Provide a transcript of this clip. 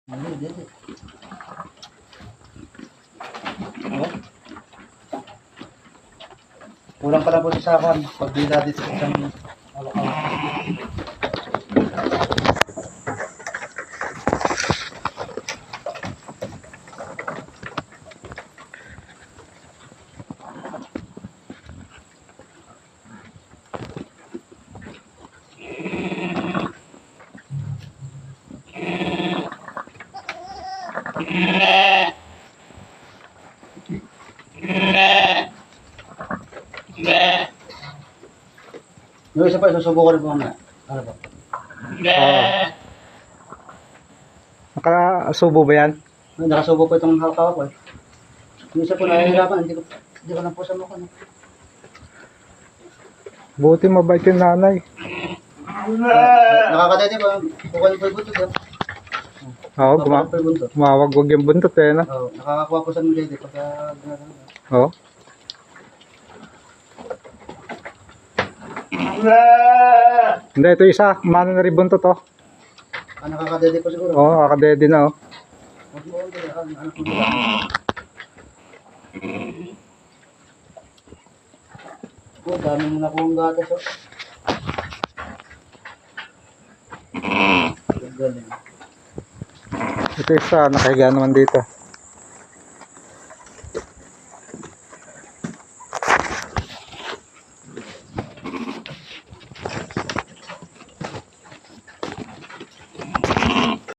Hindi. Kulang pa lang po sa sakan. Pag bila dito sa isang yung isa pa, susubukan po mamaya. Ano ba? Nakasubo ba yan? Nakasubo po itong hawak ko eh. Yung isa po nahihirapan, hindi ko na po sa mukha. Buti mabait yung nanay. Nakakadete ba? Kukunin po yung buntot eh. Oo, Kukunin po yung buntot. gumawag-wag yung buntot eh, no? Oo, nakakakuha po sa mga dede pagka ginagawa. Oo. Hindi, ito isa. Mano na rin buntot, oh. Nakakadede po siguro. Oo, kakadede na, oh. Huwag mo ako dede. Ano po nila? Dami mo na po ang gatas, oh. Galing. Ito isa, nakahiga naman dito.